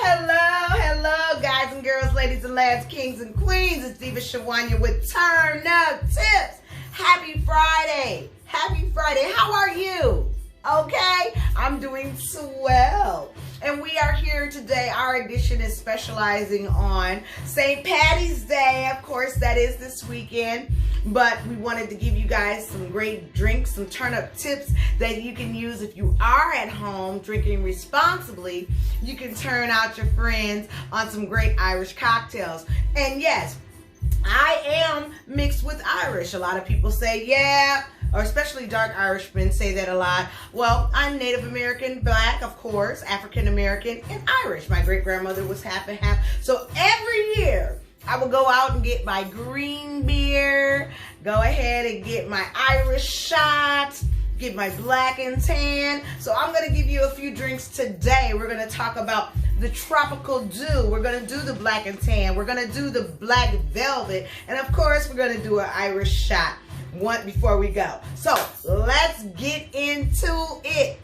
Hello, guys and girls, ladies and lads, kings and queens. It's Diva Sawanya with Turn Up Tips. Happy Friday. Happy Friday. How are you? Okay? I'm doing swell. And we are here today. Our edition is specializing on St. Patty's Day. Of course, that is this weekend. But we wanted to give you guys some great drinks, some turn-up tips that you can use if you are at home drinking responsibly. You can turn out your friends on some great Irish cocktails. And yes, I am mixed with Irish. A lot of people say, yeah, or especially dark Irishmen say that a lot. Well, I'm Native American, Black, of course, African American, and Irish. My great-grandmother was half and half. So every year, I will go out and get my green beer, go ahead and get my Irish shot, get my black and tan. So I'm going to give you a few drinks today. We're going to talk about the tropical dew. We're going to do the black and tan. We're going to do the black velvet. And of course, we're going to do an Irish shot one before we go. So let's get into it.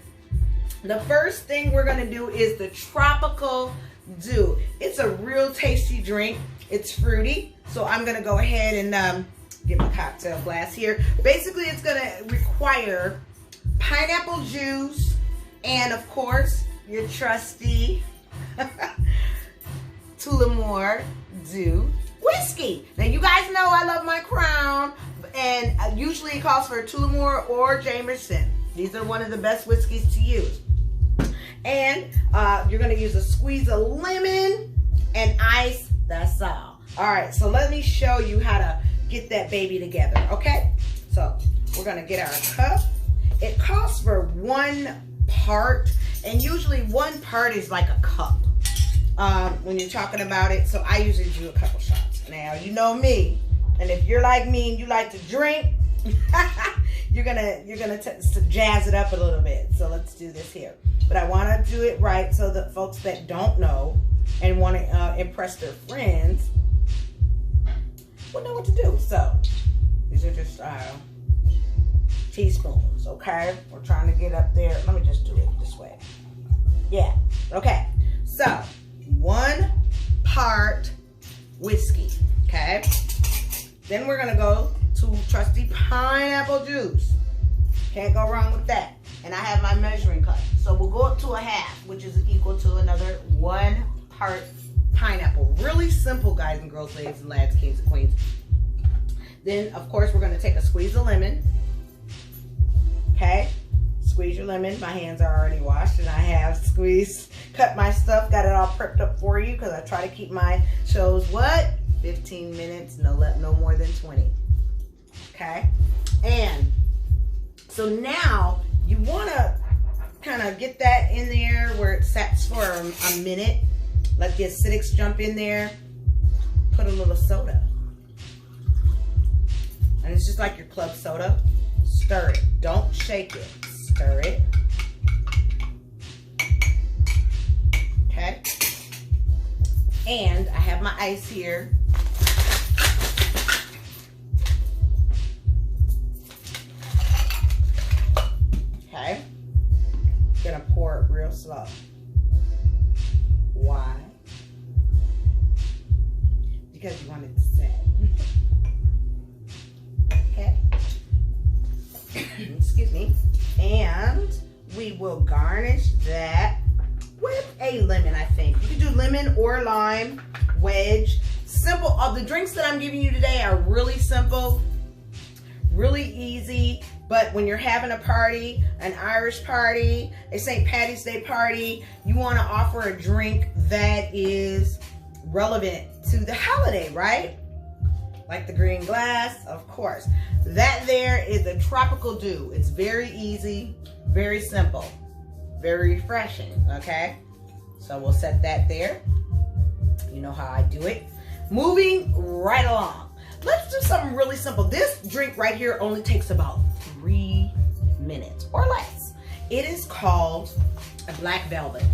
The first thing we're going to do is the tropical dew. It's a real tasty drink. It's fruity, so I'm going to go ahead and get my cocktail glass here. Basically, it's going to require pineapple juice and, of course, your trusty Tullamore Dew whiskey. Now, you guys know I love my Crown, and usually it calls for Tullamore or Jameson. These are one of the best whiskeys to use. And you're going to use a squeeze of lemon and ice. That's all. All right, so let me show you how to get that baby together, okay? So we're gonna get our cup. It calls for 1 part, and usually 1 part is like a cup when you're talking about it. So I usually do a couple shots. Now, you know me, and if you're like me and you like to drink, you're gonna jazz it up a little bit. So let's do this here. But I want to do it right so that folks that don't know and want to impress their friends will know what to do. So these are just teaspoons, okay? We're trying to get up there. Let me just do it this way. Yeah, okay. So 1 part whiskey, okay? Then we're gonna go to trusty pineapple juice. Can't go wrong with that. And I have my measuring cup. So we'll go up to a half, which is equal to another 1 part pineapple. Really simple, guys and girls, ladies and lads, kings and queens. Then, of course, we're going to take a squeeze of lemon. Okay? Squeeze your lemon. My hands are already washed, and I have cut my stuff, got it all prepped up for you, because I try to keep my shows, 15 minutes, no more than 20. Okay? And so now you want to kind of get that in there where it sets for a minute. Let the acidics jump in there. Put a little soda. And it's just like your club soda. Stir it. Don't shake it. Stir it. Okay. And I have my ice here. Okay. Gonna pour it real slow. Why? Because you want it to set. Okay. Excuse me. And we will garnish that with a lemon, I think. You can do lemon or lime, wedge. Simple. All the drinks that I'm giving you today are really simple, really easy. But when you're having a party, an Irish party, a St. Patty's Day party, you want to offer a drink that is relevant to the holiday, right? Like the green glass, of course. That there is a tropical dew. It's very easy, very simple, very refreshing, okay? So we'll set that there. You know how I do it. Moving right along. Let's do something really simple. This drink right here only takes about 3 minutes or less. It is called a black velvet.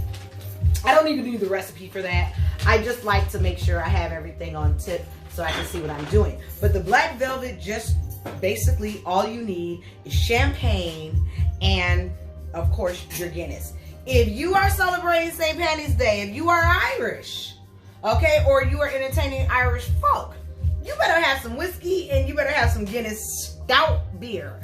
I don't need to do the recipe for that. I just like to make sure I have everything on tip so I can see what I'm doing. But the black velvet, just basically all you need is champagne and, of course, your Guinness. if you are celebrating St. Patty's Day, if you are Irish, okay, or you are entertaining Irish folk, you better have some whiskey and you better have some Guinness stout beer.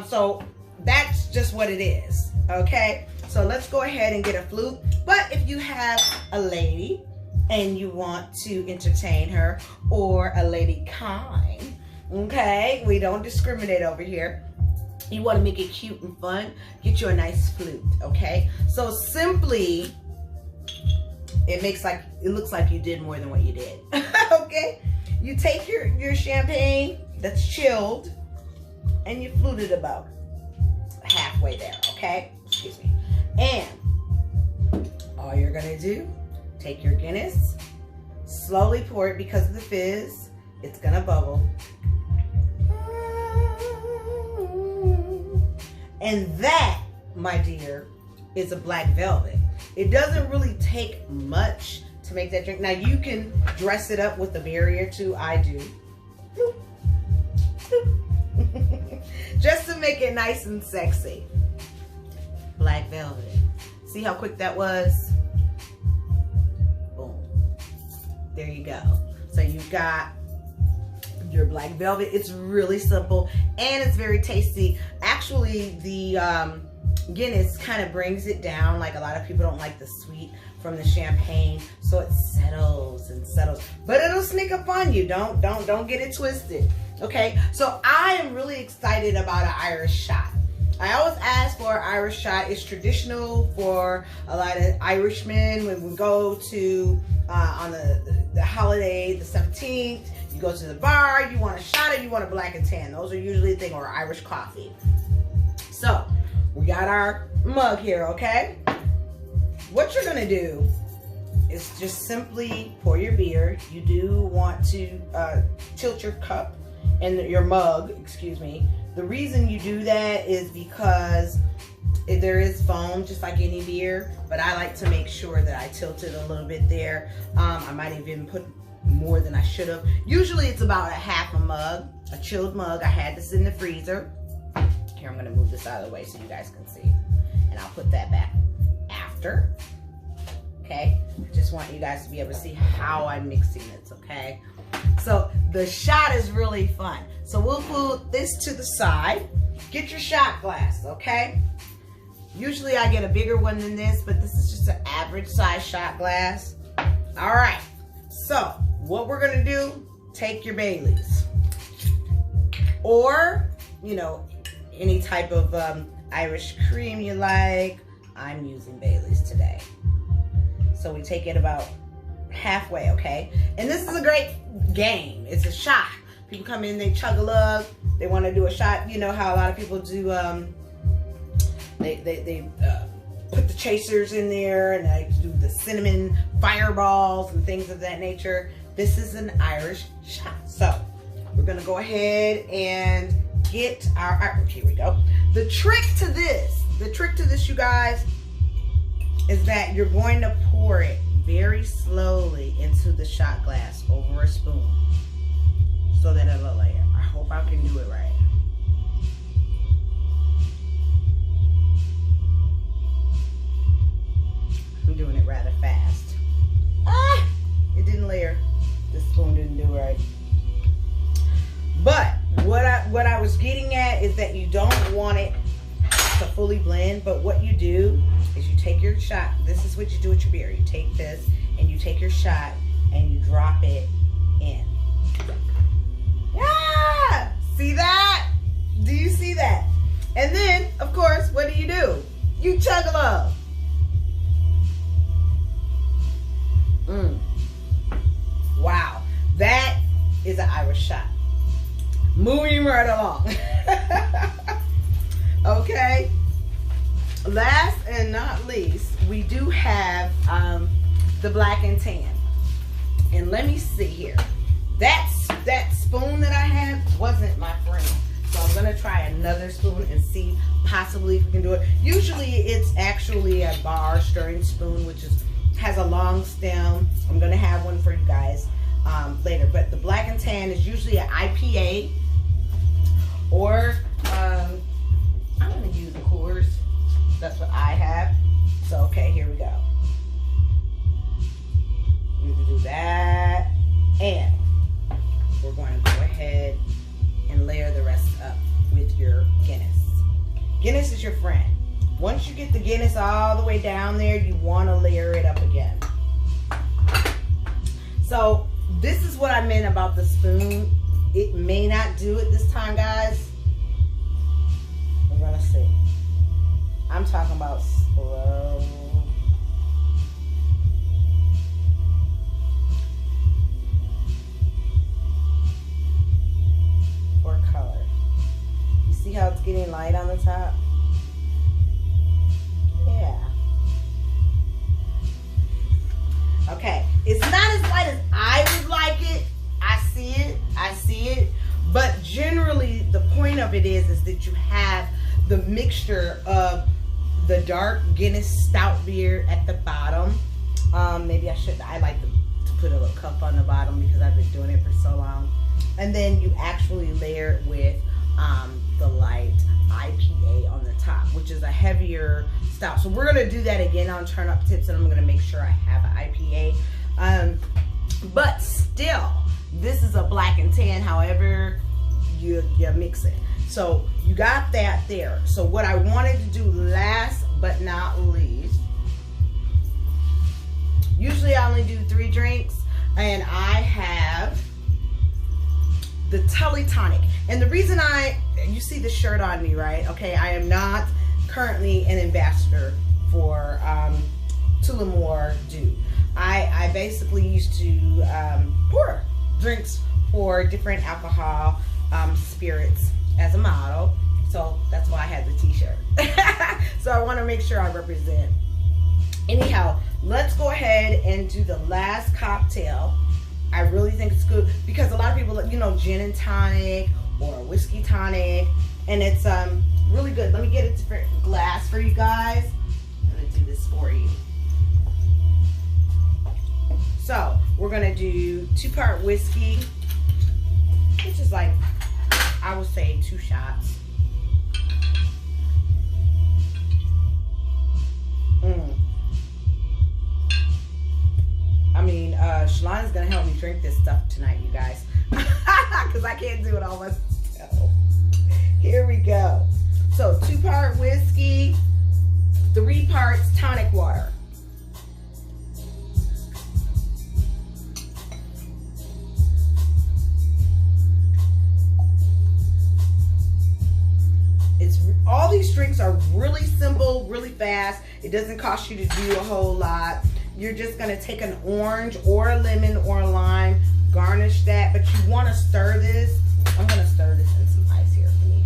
So that's just what it is, okay? So let's go ahead and get a flute. But if you have a lady and you want to entertain her, or a lady kind, okay, we don't discriminate over here. You want to make it cute and fun, get you a nice flute, okay? So simply, it looks like you did more than what you did, okay? You take your champagne that's chilled and you flute it about halfway there, okay? Excuse me. And all you're gonna do, take your Guinness, slowly pour it because of the fizz. It's gonna bubble. And that, my dear, is a black velvet. It doesn't really take much to make that drink. Now you can dress it up with a berry or two. I do. Just to make it nice and sexy. Black velvet. See how quick that was? Boom. There you go. So you've got your black velvet. It's really simple and it's very tasty. Actually, the Guinness kind of brings it down. Like, a lot of people don't like the sweet from the champagne, so it settles and settles, but it'll sneak up on you. Don't get it twisted, okay? So I am really excited about an Irish shot. I always ask for an Irish shot. It's traditional for a lot of Irishmen. When we go to on the holiday, the 17th, you go to the bar, you want a shot or you want a black and tan. Those are usually the thing, or Irish coffee. So we got our mug here, okay? What you're gonna do is just simply pour your beer. You do want to tilt your cup and your mug, excuse me. The reason you do that is because there is foam, just like any beer, but I like to make sure that I tilt it a little bit there. I might even put more than I should have. Usually it's about a half a mug, a chilled mug. I had this in the freezer. Here, I'm gonna move this out of the way so you guys can see. And I'll put that back after. Okay, I just want you guys to be able to see how I'm mixing this, okay? So the shot is really fun. So we'll put this to the side. Get your shot glass, okay? Usually I get a bigger one than this, but this is just an average size shot glass. All right, so what we're gonna do, take your Baileys. Or, you know, any type of Irish cream you like. I'm using Baileys today. So we take it about halfway, okay? And this is a great game. It's a shot. People come in, they chug a lug. They want to do a shot. You know how a lot of people do, they put the chasers in there and they do the cinnamon fireballs and things of that nature. This is an Irish shot. So we're gonna go ahead and get our, here we go. The trick to this, you guys, is that you're going to pour it very slowly into the shot glass over a spoon so that it'll layer. I hope I can do it right. I'm doing it rather fast. Ah, it didn't layer. The spoon didn't do right. But what I was getting at is that you don't want it to fully blend, but what you do is you take your shot. This is what you do with your beer. You take this and you take your shot and you drop it in. Yeah! See that? Do you see that? And then, of course, what do? You chug a lug. Wow, that is an Irish shot. Moving right along. Okay. Last and not least, we do have the black and tan. And let me see here. That spoon that I had wasn't my friend. So I'm gonna try another spoon and see possibly if we can do it. Usually it's actually a bar stirring spoon, which has a long stem. I'm gonna have one for you guys later. But the black and tan is usually an IPA, or I'm gonna use Coors. That's what I have. So Guinness all the way down there, you want to layer it up again. So this is what I meant about the spoon. It may not do it this time, guys. We're gonna see. I'm talking about slow. For color. You see how it's getting light on the top? Yeah. Okay. It's not as light as I would like it. I see it. But generally, the point of it is that you have the mixture of the dark Guinness stout beer at the bottom. Maybe I like to put a little cup on the bottom because I've been doing it for so long. And then you actually layer it with the light IPA on the top, which is a heavier stout. So we're gonna do that again on Turn Up Tips, and I'm gonna make sure I have an IPA. But still, this is a black and tan, however you mix it. So you got that there. So what I wanted to do last but not least, usually I only do 3 drinks, and I have the Tully Tonic. And the reason you see the shirt on me, right? Okay, I am not currently an ambassador for Tullamore Dew. I basically used to pour drinks for different alcohol spirits as a model. So that's why I had the t-shirt. So I want to make sure I represent. Anyhow, let's go ahead and do the last cocktail. I really think it's good because a lot of people, you know, gin and tonic or whiskey tonic, and it's really good. Let me get a different glass for you guys. I'm gonna do this for you. So we're gonna do 2-part whiskey, which is like, I would say 2 shots. I mean, Shalana's gonna help me drink this stuff tonight, you guys, because I can't do it all myself. Here we go. So 2-part whiskey, 3 parts tonic water. All these drinks are really simple, really fast. It doesn't cost you to do a whole lot. You're just gonna take an orange or a lemon or a lime, garnish that, but you wanna stir this. I'm gonna stir this in some ice here for me.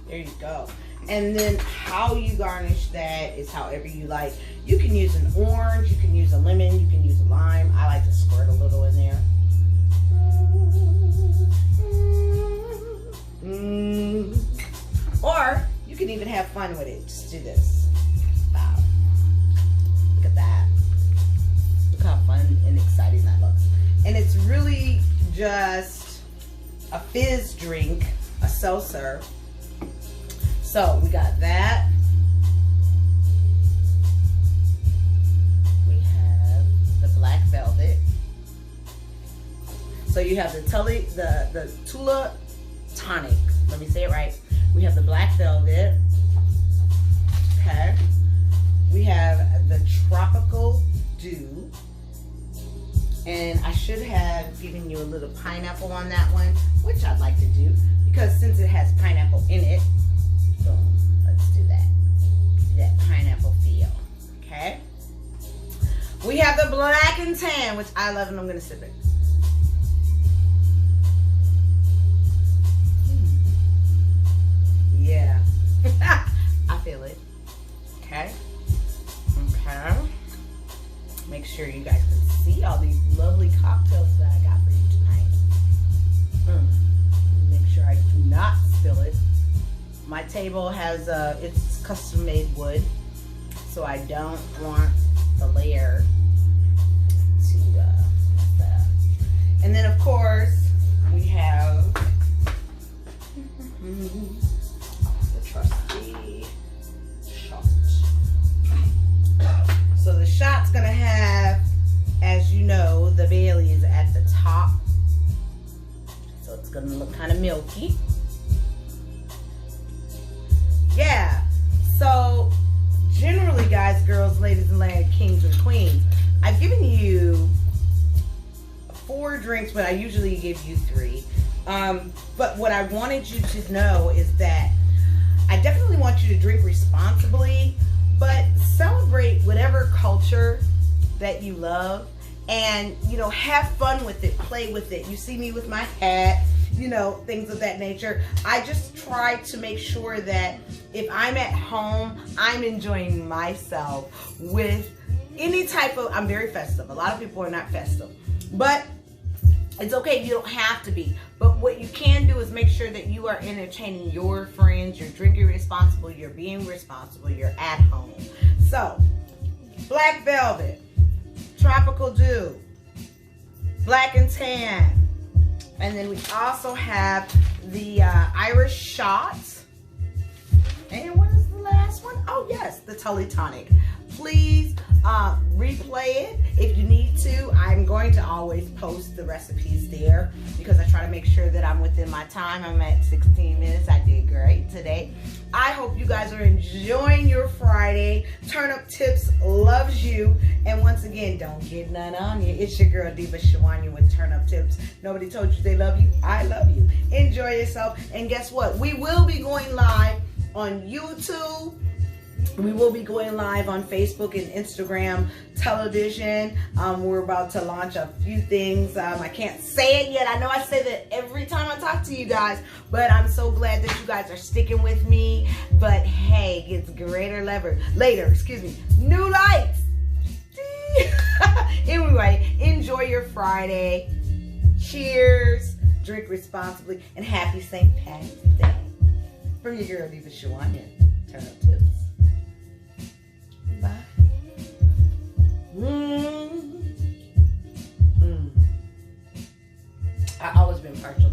There you go. And then how you garnish that is however you like. You can use an orange, you can use a lemon, you can use a lime. I like to squirt a little in there. Or you can even have fun with it. Just do this. Wow. Look at that. Look how fun and exciting that looks. And it's really just a fizz drink, a seltzer. So we got that. We have the black velvet. So you have the Tula Tonic. Let me say it right. We have the black velvet. Okay. We have the Tropical Dew. And I should have given you a little pineapple on that one, which I'd like to do because since it has pineapple in it. Boom. Let's do that. That pineapple feel. Okay. We have the black and tan, which I love, and I'm gonna sip it. Yeah. I feel it. Okay. Okay. Make sure you guys can see all these lovely cocktails that I got for you tonight. Make sure I do not spill it. My table has it's custom made wood, so I don't want the layer the Bailey is at the top. So it's gonna look kind of milky. Yeah, so generally, guys, girls, ladies, and lads, kings and queens, I've given you 4 drinks, but I usually give you 3. But what I wanted you to know is that I definitely want you to drink responsibly, but celebrate whatever culture that you love, and, you know, have fun with it, play with it. You see me with my hat, you know, things of that nature. I just try to make sure that if I'm at home, I'm enjoying myself with any type of, I'm very festive. A lot of people are not festive, but it's okay. You don't have to be. But what you can do is make sure that you are entertaining your friends, you're drinking responsible, you're being responsible, you're at home. So, Black Velvet, Tropical Dew, Black and Tan, and then we also have the Irish Shots. And what is the last one? Oh yes, the Tully Tonic. Please replay it if you need to. I'm going to always post the recipes there because I try to make sure that I'm within my time. I'm at 16 minutes. I did great today. I hope you guys are enjoying your Friday. Turnip Tips loves you. And once again, don't get none on you. It's your girl, Diva Sawanya with Turnip Tips. Nobody told you they love you. I love you. Enjoy yourself. And guess what? We will be going live on YouTube. We will be going live on Facebook and Instagram television. We're about to launch a few things. I can't say it yet. I know I say that every time I talk to you guys, but I'm so glad that you guys are sticking with me. But hey, it gets greater later, excuse me. New lights. Anyway, enjoy your Friday. Cheers. Drink responsibly. And happy St. Patrick's Day. From your girl, Diva Sawanya. Turn up tips. Bye. I've always been partial